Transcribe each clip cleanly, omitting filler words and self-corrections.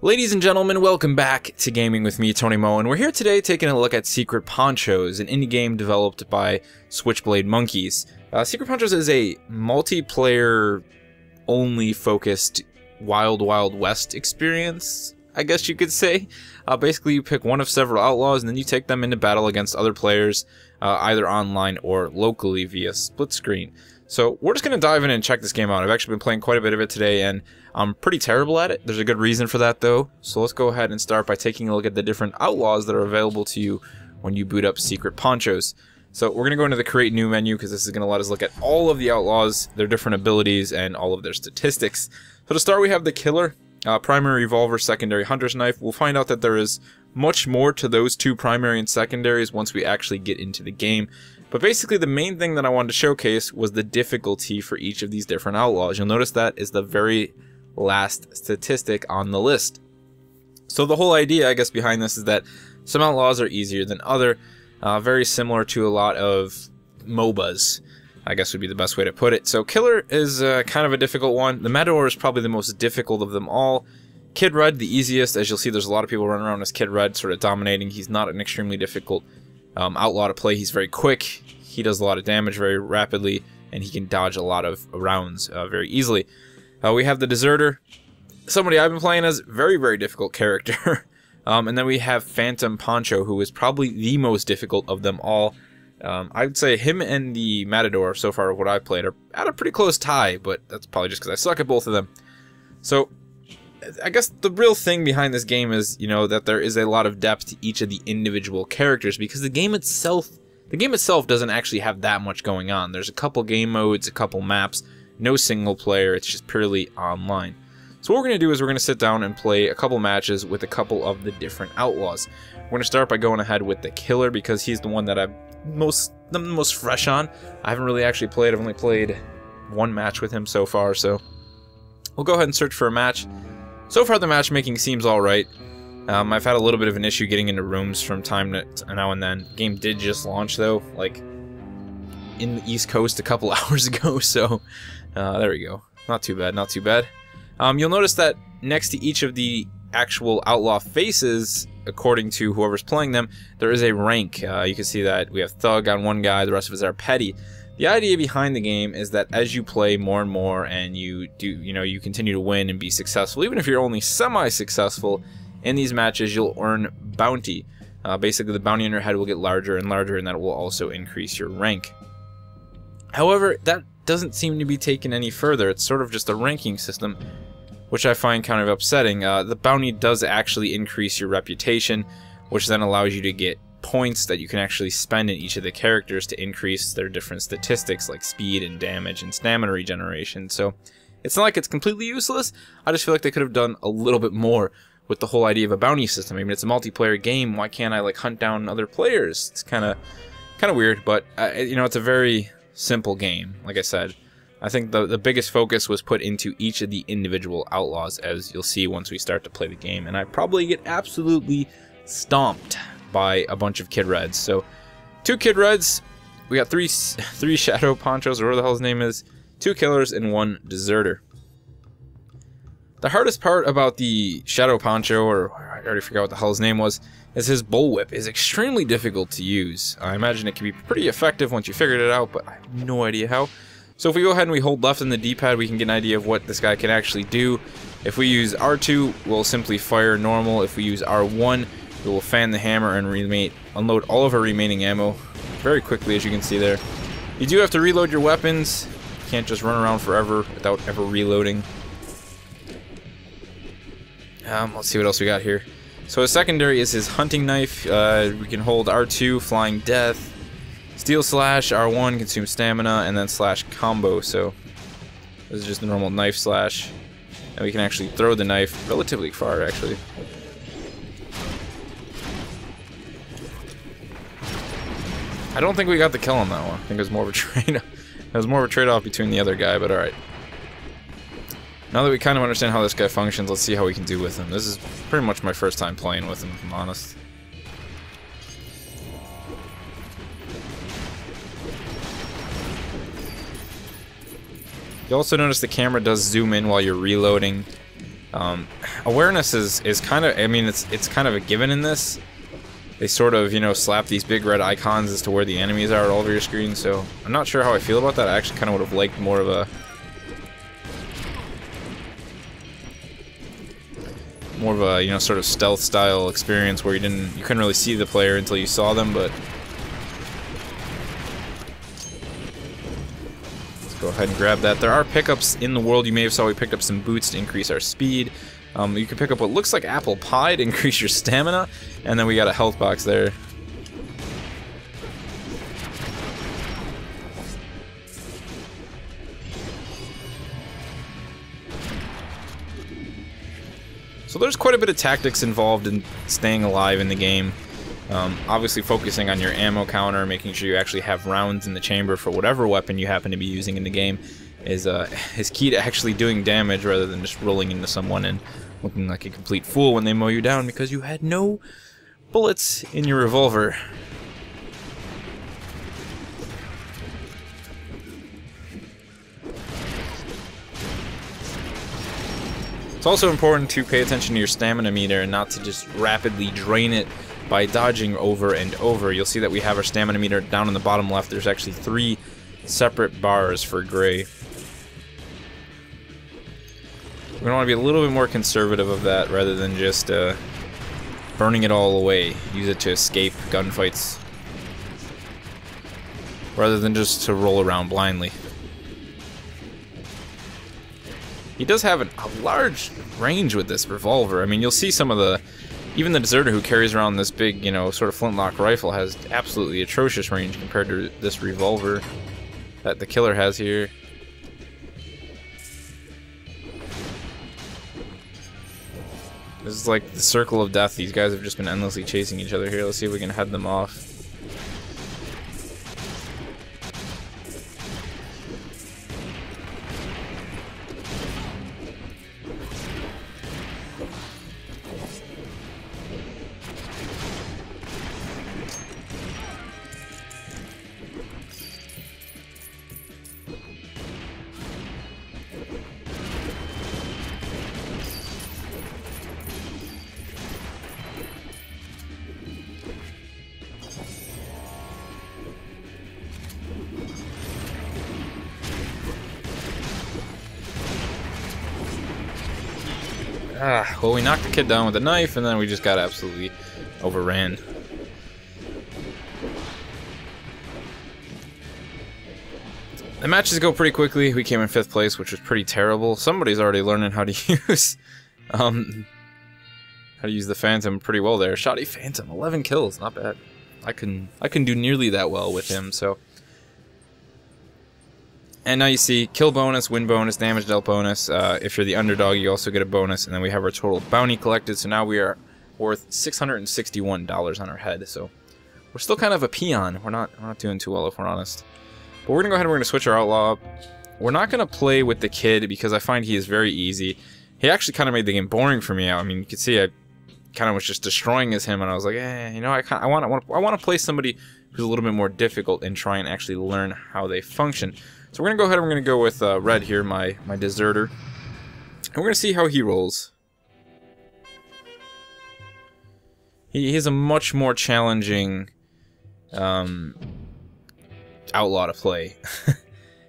Ladies and gentlemen, welcome back to Gaming with me, Tony Mo, and we're here today taking a look at Secret Ponchos, an indie game developed by Switchblade Monkeys. Secret Ponchos is a multiplayer-only focused Wild Wild West experience, I guess you could say. Basically, you pick one of several outlaws, and then you take them into battle against other players, either online or locally via split screen. So we're just going to dive in and check this game out. I've actually been playing quite a bit of it today, and I'm pretty terrible at it. There's a good reason for that, though. So let's go ahead and start by taking a look at the different outlaws that are available to you when you boot up Secret Ponchos. So we're going to go into the Create New menu, because this is going to let us look at all of the outlaws, their different abilities, and all of their statistics. So to start, we have the Killer, primary revolver, secondary hunter's knife. We'll find out that there is much more to those two primary and secondaries once we actually get into the game. But basically, the main thing that I wanted to showcase was the difficulty for each of these different outlaws. You'll notice that is the very last statistic on the list. So the whole idea, I guess, behind this is that some outlaws are easier than other, very similar to a lot of MOBAs, I guess would be the best way to put it. So Killer is kind of a difficult one. The Matador is probably the most difficult of them all. Kid Red, the easiest. As you'll see, there's a lot of people running around as Kid Red, sort of dominating. He's not an extremely difficult outlaw to play. He's very quick, he does a lot of damage very rapidly, and he can dodge a lot of rounds very easily. We have the Deserter, somebody I've been playing as, very, very difficult character. And then we have Phantom Poncho, who is probably the most difficult of them all. I would say him and the Matador, so far what I've played, are at a pretty close tie, but that's probably just because I suck at both of them. So I guess the real thing behind this game is, you know, that there is a lot of depth to each of the individual characters, because the game itself doesn't actually have that much going on. There's a couple game modes, a couple maps, no single player, it's just purely online. So what we're going to do is we're going to sit down and play a couple matches with a couple of the different outlaws. We're going to start by going ahead with the Killer, because he's the one that I'm the most fresh on. I haven't really actually played, I've only played one match with him so far, so we'll go ahead and search for a match. So far the matchmaking seems alright. I've had a little bit of an issue getting into rooms from time to now and then. The game did just launch though, like in the East Coast a couple hours ago, so there we go. Not too bad, not too bad. You'll notice that next to each of the actual outlaw faces, according to whoever's playing them, there is a rank. You can see that we have Thug on one guy, the rest of us are Petty. The idea behind the game is that as you play more and more and you continue to win and be successful, even if you're only semi-successful in these matches, you'll earn bounty. Basically, the bounty on your head will get larger and larger, and that will also increase your rank. However, that doesn't seem to be taken any further. It's sort of just a ranking system, which I find kind of upsetting. The bounty does actually increase your reputation, which then allows you to get points that you can actually spend in each of the characters to increase their different statistics like speed and damage and stamina regeneration. So it's not like it's completely useless. I just feel like they could have done a little bit more with the whole idea of a bounty system. I mean, it's a multiplayer game. Why can't I like hunt down other players? It's kind of weird, but you know, it's a very simple game. Like I said, I think the biggest focus was put into each of the individual outlaws, as you'll see once we start to play the game, and I probably get absolutely stomped by a bunch of Kid Reds. So 2 Kid Reds, we got three Shadow Ponchos, or whatever the hell his name is, 2 Killers, and 1 Deserter. The hardest part about the Shadow Poncho, or I already forgot what the hell his name was, is his bullwhip is extremely difficult to use. I imagine it can be pretty effective once you figured it out, but I have no idea how. So if we go ahead and we hold left on the D-pad, we can get an idea of what this guy can actually do. If we use R2, we'll simply fire normal. If we use R1, we will fan the hammer and unload all of our remaining ammo very quickly, as you can see there. You do have to reload your weapons. You can't just run around forever without ever reloading. Let's see what else we got here. So his secondary is his hunting knife. We can hold R2, Flying Death, Steel Slash, R1, consume stamina, and then slash combo. So this is just a normal knife slash. And we can actually throw the knife relatively far, actually. I don't think we got the kill on that one. I think it was more of a trade-off. It was more of a trade-off between the other guy, but alright. Now that we kind of understand how this guy functions, let's see how we can do with him. This is pretty much my first time playing with him, if I'm honest. You also notice the camera does zoom in while you're reloading. Awareness is kind of, I mean, it's kind of a given in this. They sort of, you know, slap these big red icons as to where the enemies are all over your screen, so I'm not sure how I feel about that. I actually kind of would have liked more of a you know, sort of stealth style experience where you couldn't really see the player until you saw them. But let's go ahead and grab that. There are pickups in the world. You may have saw we picked up some boots to increase our speed. You can pick up what looks like apple pie to increase your stamina, and then we got a health box there. So there's quite a bit of tactics involved in staying alive in the game. Obviously focusing on your ammo counter, making sure you actually have rounds in the chamber for whatever weapon you happen to be using in the game is key to actually doing damage rather than just rolling into someone and looking like a complete fool when they mow you down because you had no bullets in your revolver. It's also important to pay attention to your stamina meter and not to just rapidly drain it by dodging over and over. You'll see that we have our stamina meter down in the bottom left. There's actually 3 separate bars for gray. We're going to want to be a little bit more conservative of that rather than just burning it all away. Use it to escape gunfights rather than just to roll around blindly. He does have a large range with this revolver. I mean, you'll see some of the... Even the deserter who carries around this big, you know, sort of flintlock rifle has absolutely atrocious range compared to this revolver that the killer has here. This is like the circle of death. These guys have just been endlessly chasing each other here. Let's see if we can head them off. Well, we knocked the kid down with a knife, and then we just got absolutely overran. The matches go pretty quickly. We came in 5th place, which was pretty terrible. Somebody's already learning how to use the Phantom pretty well there. Shoddy Phantom, 11 kills, not bad. I couldn't do nearly that well with him, so. And now you see kill bonus, win bonus, damage dealt bonus. If you're the underdog, you also get a bonus, and then we have our total bounty collected. So now we are worth $661 on our head. So we're still kind of a peon. We're not doing too well, if we're honest. But we're gonna go ahead and we're gonna switch our outlaw up. We're not gonna play with the kid because I find he is very easy. He actually kind of made the game boring for me. I mean, you can see I kind of was just destroying as him, and I was like, you know, I want to play somebody who's a little bit more difficult and try and actually learn how they function. So we're gonna go ahead and we're gonna go with Red here, my deserter, and we're gonna see how he rolls. He has a much more challenging outlaw to play.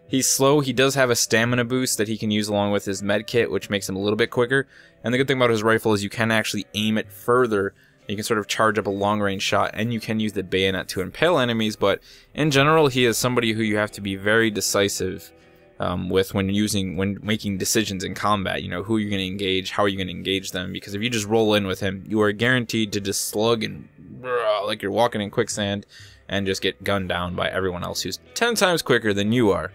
He's slow. He does have a stamina boost that he can use along with his med kit, which makes him a little bit quicker. And the good thing about his rifle is you can actually aim it further. You can sort of charge up a long-range shot, and you can use the bayonet to impale enemies. But in general, he is somebody who you have to be very decisive with when making decisions in combat. You know, who you're going to engage, how are you going to engage them? Because if you just roll in with him, you are guaranteed to just slug and like you're walking in quicksand and just get gunned down by everyone else who's 10 times quicker than you are.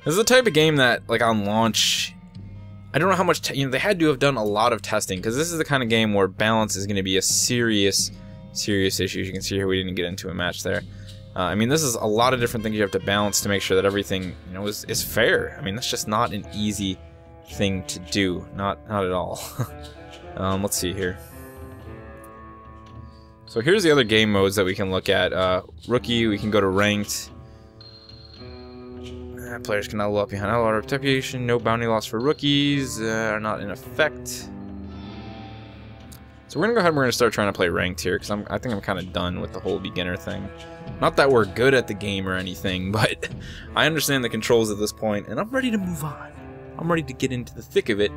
This is the type of game that, like, on launch, I don't know how much, they had to have done a lot of testing, because this is the kind of game where balance is going to be a serious issue. As you can see here, we didn't get into a match there. I mean, this is a lot of different things you have to balance to make sure that everything, you know, is fair. I mean, that's just not an easy thing to do. Not at all. Let's see here. So here's the other game modes that we can look at. Rookie, we can go to ranked. Players cannot level up behind outlaw reputation. No bounty loss for rookies are not in effect. So we're gonna go ahead and we're gonna start trying to play ranked here because I think I'm kind of done with the whole beginner thing. Not that we're good at the game or anything, but I understand the controls at this point, and I'm ready to move on. I'm ready to get into the thick of it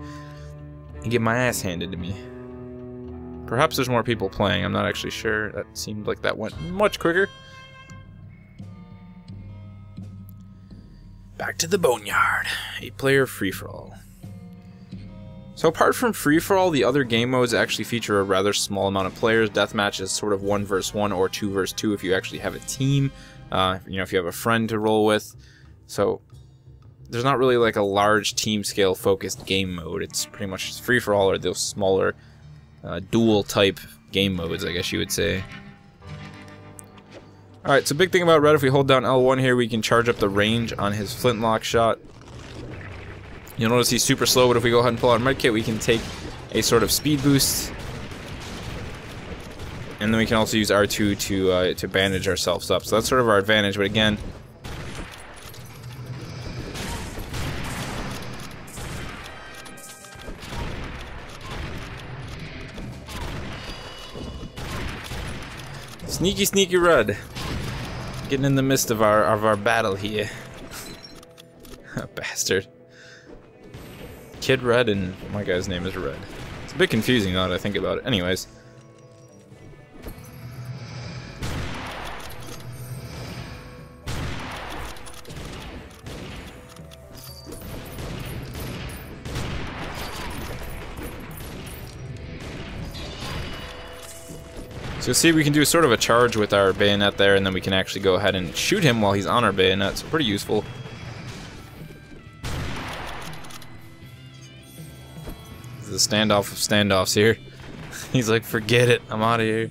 and get my ass handed to me. Perhaps there's more people playing. I'm not actually sure. That seemed like that went much quicker. Back to the boneyard. 8-player free-for-all. So apart from free-for-all, the other game modes actually feature a rather small amount of players. Deathmatch is sort of 1 versus 1 or 2 versus 2 if you actually have a team. You know, if you have a friend to roll with. So there's not really like a large team scale focused game mode. It's pretty much free-for-all or those smaller dual type game modes, I guess you would say. Alright, so big thing about Red, if we hold down L1 here, we can charge up the range on his flintlock shot. You'll notice he's super slow, but if we go ahead and pull out Medkit, we can take a sort of speed boost. And then we can also use R2 to bandage ourselves up. So that's sort of our advantage, but again... Sneaky, sneaky Red. Getting in the midst of our battle here. Bastard. Kid Red and my guy's name is Red. It's a bit confusing now that I think about it. Anyways. So you'll see we can do sort of a charge with our bayonet there, and then we can actually go ahead and shoot him while he's on our bayonet. So pretty useful. The standoff of standoffs here. He's like, forget it, I'm out of here.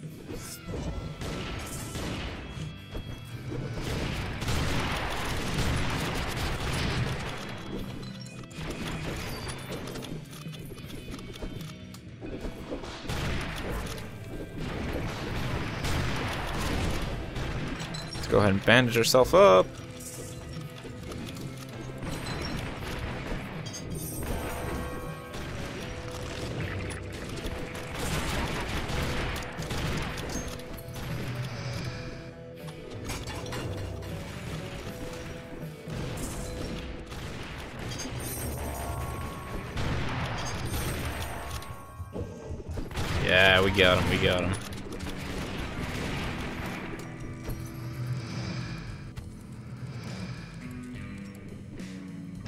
Let's go ahead and bandage ourselves up. Yeah, we got him, we got him.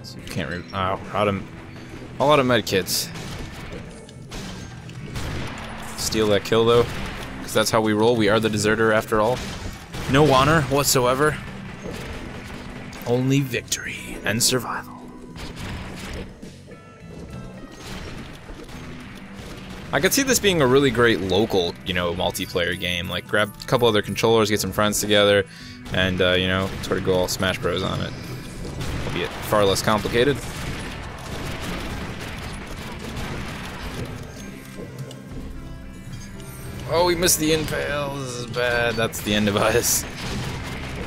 So you can't a lot of medkits. Steal that kill though, because that's how we roll. We are the deserter after all. No honor whatsoever. Only victory and survival. I could see this being a really great local, you know, multiplayer game. Like, grab a couple other controllers, get some friends together, and, you know, sort of go all Smash Bros. On it. Albeit far less complicated. Oh, we missed the impale. This is bad. That's the end of us.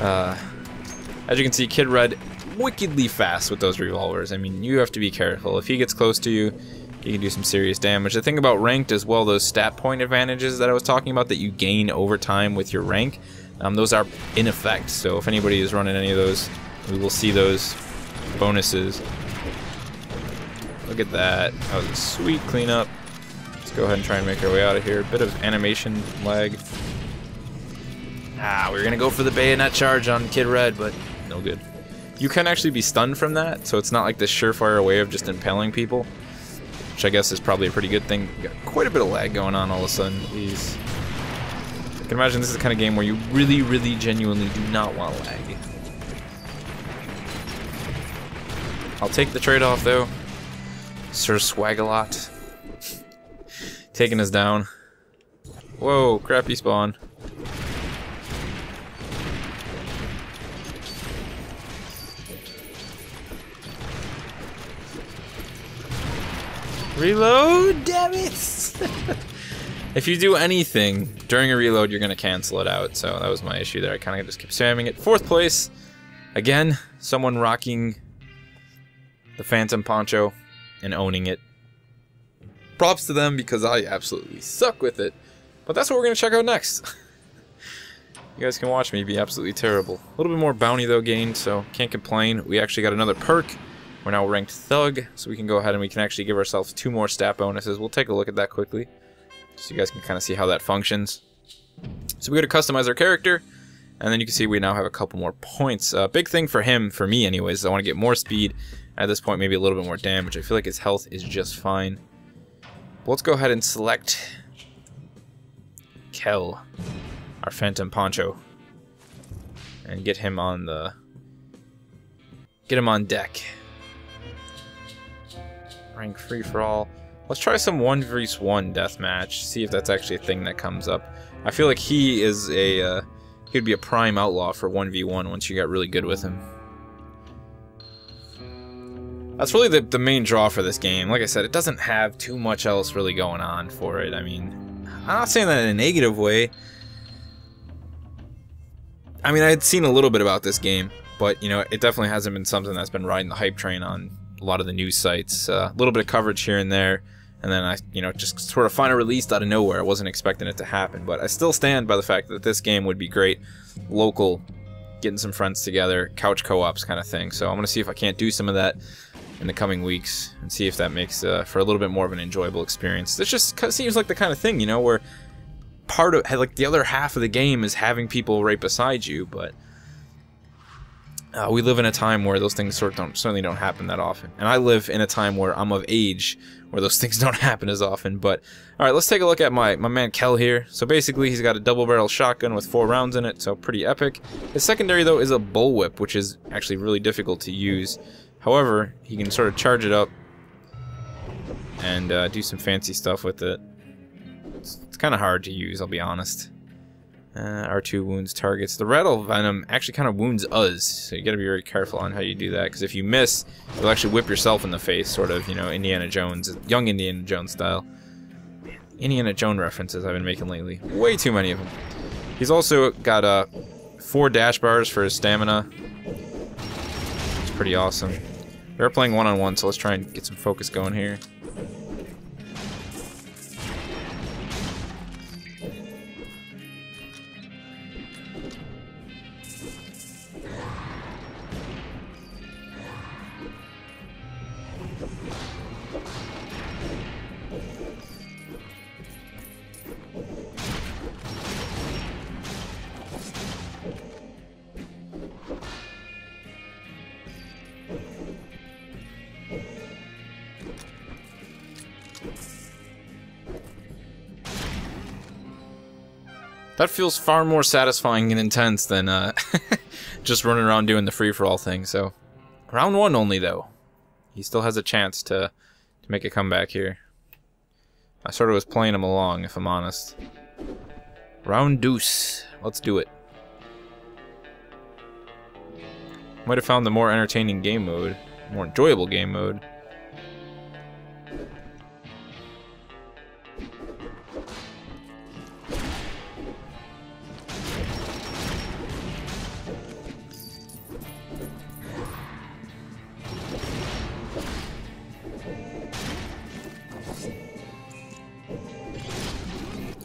As you can see, Kid Red, wickedly fast with those revolvers. I mean, you have to be careful. If he gets close to you, you can do some serious damage. The thing about ranked as well, those stat point advantages that I was talking about that you gain over time with your rank, those are in effect. So if anybody is running any of those, we will see those bonuses. Look at that. That was a sweet cleanup. Let's go ahead and try and make our way out of here. A bit of animation lag. We were going to go for the bayonet charge on Kid Red, but no good. You can actually be stunned from that, so it's not like this surefire way of just impaling people. Which I guess is probably a pretty good thing. Got quite a bit of lag going on all of a sudden. Jeez. I can imagine this is the kind of game where you really, really genuinely do not want lag. I'll take the trade-off though. Sir Swag-a-lot. Taking us down. Whoa, crappy spawn. Reload, damn it! If you do anything during a reload, you're gonna cancel it out. So that was my issue there. I kind of just kept spamming it. 4th place. Again, someone rocking the Phantom Poncho and owning it. Props to them because I absolutely suck with it. But that's what we're going to check out next. You guys can watch me be absolutely terrible. A little bit more bounty though gained, so can't complain. We actually got another perk. We're now ranked Thug, so we can go ahead and we can actually give ourselves 2 more stat bonuses. We'll take a look at that quickly, so you guys can kind of see how that functions. So we go to customize our character, and then you can see we now have a couple more points. Big thing for him, for me anyways, is I want to get more speed. At this point, maybe a little bit more damage. I feel like his health is just fine. But let's go ahead and select Kel, our Phantom Poncho, and get him on deck. Rank free for all. Let's try some 1v1 deathmatch. See if that's actually a thing that comes up. I feel like he is a he'd be a prime outlaw for 1v1 once you got really good with him. That's really the main draw for this game. Like I said, it doesn't have too much else really going on for it. I mean, I'm not saying that in a negative way. I mean, I had seen a little bit about this game, but, you know, it definitely hasn't been something that's been riding the hype train on a lot of the news sites. A little bit of coverage here and there, and then I, you know, just sort of find it released out of nowhere. I wasn't expecting it to happen, but I still stand by the fact that this game would be great, local, getting some friends together, couch co-ops kind of thing. So I'm going to see if I can't do some of that in the coming weeks and see if that makes for a little bit more of an enjoyable experience. This just seems like the kind of thing, you know, where part of, like, the other half of the game is having people right beside you, but we live in a time where those things certainly don't happen that often. And I live in a time where I'm of age where those things don't happen as often. But alright, let's take a look at my man Kel here. So basically he's got a double barrel shotgun with 4 rounds in it, so pretty epic. His secondary though is a bullwhip, which is actually really difficult to use. However, he can sort of charge it up and do some fancy stuff with it. It's kind of hard to use, I'll be honest. R2 wounds targets. The rattle venom actually kind of wounds us, so you gotta be very careful on how you do that, because if you miss, you'll actually whip yourself in the face, sort of, you know, Indiana Jones, young Indiana Jones style. Man, Indiana Jones references I've been making lately. Way too many of them. He's also got 4 dash bars for his stamina. It's pretty awesome. We're playing one-on-one, so let's try and get some focus going here. That feels far more satisfying and intense than just running around doing the free-for-all thing. So, round 1 only, though. He still has a chance to make a comeback here. I sort of was playing him along, if I'm honest. Round deuce. Let's do it. Might have found the more entertaining game mode, more enjoyable game mode.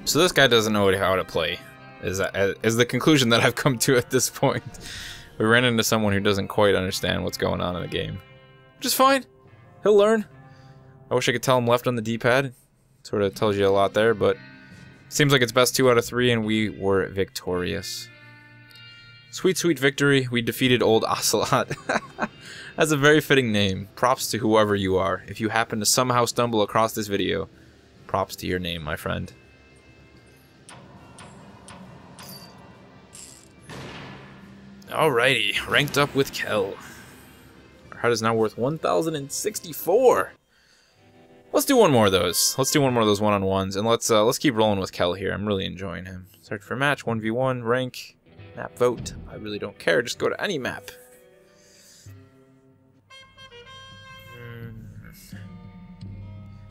So this guy doesn't know how to play, is the conclusion that I've come to at this point. We ran into someone who doesn't quite understand what's going on in the game. Which is fine. He'll learn. I wish I could tell him left on the D-pad. Sort of tells you a lot there, but seems like it's best 2 out of 3 and we were victorious. Sweet, sweet victory. We defeated Old Ocelot. That's a very fitting name. Props to whoever you are. If you happen to somehow stumble across this video, props to your name, my friend. Alrighty, ranked up with Kel. Our HUD is now worth 1,064. Let's do one more of those. Let's do one more of those one-on-ones, and let's keep rolling with Kel here. I'm really enjoying him. Search for match, 1v1, rank, map vote. I really don't care. Just go to any map.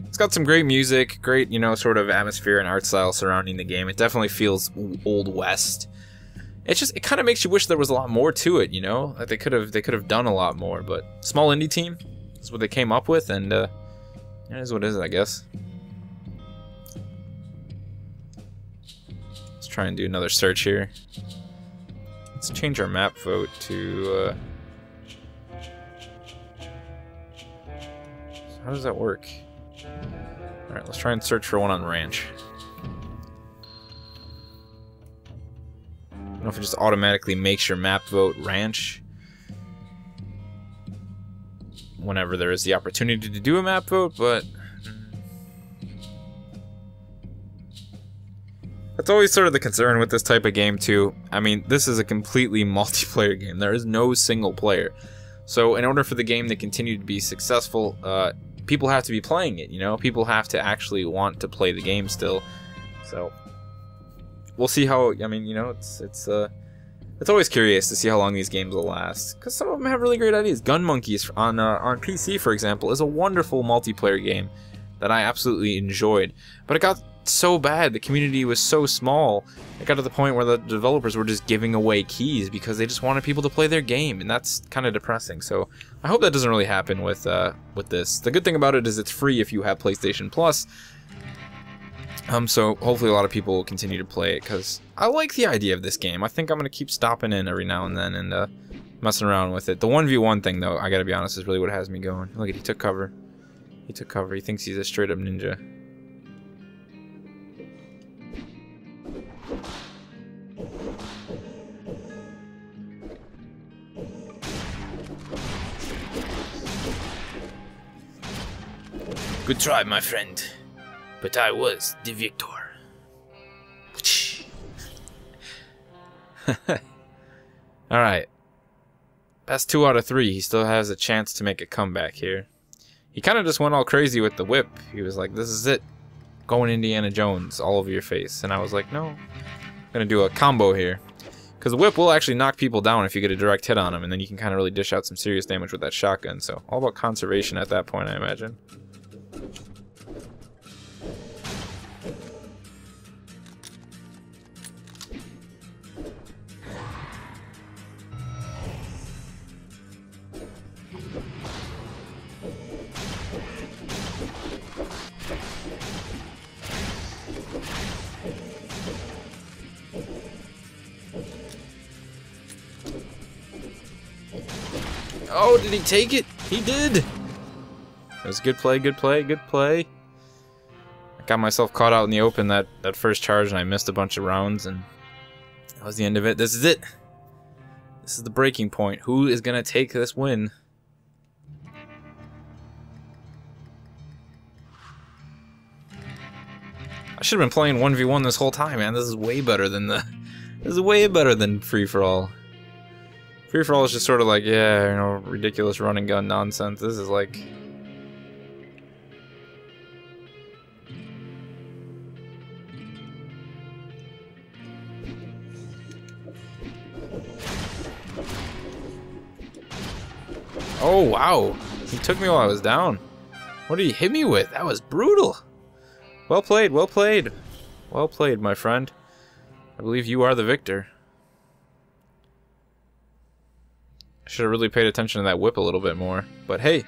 It's got some great music, great, you know, sort of atmosphere and art style surrounding the game. It definitely feels Old West. It kind of makes you wish there was a lot more to it, you know? Like they could have done a lot more, but small indie team, That's what they came up with, and it is what it is, I guess. Let's try and do another search here. Let's change our map vote to... how does that work? Alright, let's try and search for one on Ranch. I don't know if it just automatically makes your map vote Ranch whenever there is the opportunity to do a map vote, but that's always sort of the concern with this type of game too. I mean, this is a completely multiplayer game. There is no single player. So in order for the game to continue to be successful, people have to be playing it, you know? People have to actually want to play the game still. So we'll see how, I mean, you know, it's always curious to see how long these games will last, because some of them have really great ideas. Gun Monkeys on PC, for example, is a wonderful multiplayer game that I absolutely enjoyed. But it got so bad, the community was so small, it got to the point where the developers were just giving away keys because they just wanted people to play their game, and that's kind of depressing. So I hope that doesn't really happen with this. The good thing about it is it's free if you have PlayStation Plus. So hopefully a lot of people will continue to play it, because I like the idea of this game. I think I'm going to keep stopping in every now and then and messing around with it. The 1v1 thing, though, I gotta be honest, is really what has me going. Look at, he took cover. He took cover. He thinks he's a straight-up ninja. Good try, my friend. But I was the victor. Alright. That's 2 out of 3. He still has a chance to make a comeback here. He kind of just went all crazy with the whip. He was like, this is it. Going Indiana Jones all over your face. And I was like, no. I'm going to do a combo here. Because the whip will actually knock people down if you get a direct hit on them. And then you can kind of really dish out some serious damage with that shotgun. So all about conservation at that point, I imagine. Oh, did he take it? He did! It was good play, good play, good play. I got myself caught out in the open that first charge, and I missed a bunch of rounds, and that was the end of it. This is it! This is the breaking point. Who is gonna take this win? I should have been playing 1v1 this whole time, man. This is way better than This is way better than free-for-all. Free-for-all is just sort of like, yeah, you know, ridiculous run and gun nonsense. This is like... oh, wow. He took me while I was down. What did he hit me with? That was brutal. Well played, well played. Well played, my friend. I believe you are the victor. Should have really paid attention to that whip a little bit more. But hey,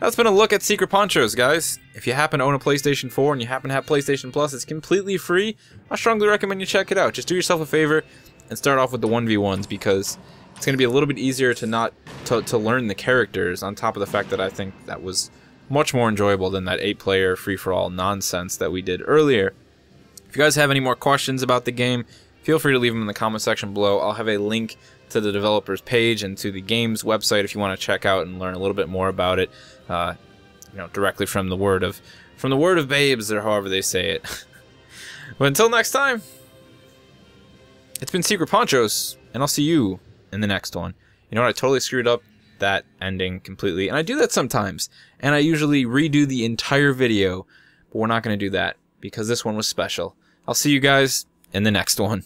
that's been a look at Secret Ponchos, guys. If you happen to own a PlayStation 4 and you happen to have PlayStation Plus, it's completely free. I strongly recommend you check it out. Just do yourself a favor and start off with the 1v1s, because it's going to be a little bit easier to learn the characters, on top of the fact that I think that was much more enjoyable than that 8-player free-for-all nonsense that we did earlier. If you guys have any more questions about the game, feel free to leave them in the comment section below. I'll have a link to the developer's page and to the game's website if you want to check out and learn a little bit more about it, you know, directly from the word of babes, or however they say it. But until next time, it's been Secret Ponchos, and I'll see you in the next one. You know what? I totally screwed up that ending completely, and I do that sometimes, and I usually redo the entire video, but we're not going to do that because this one was special. I'll see you guys in the next one.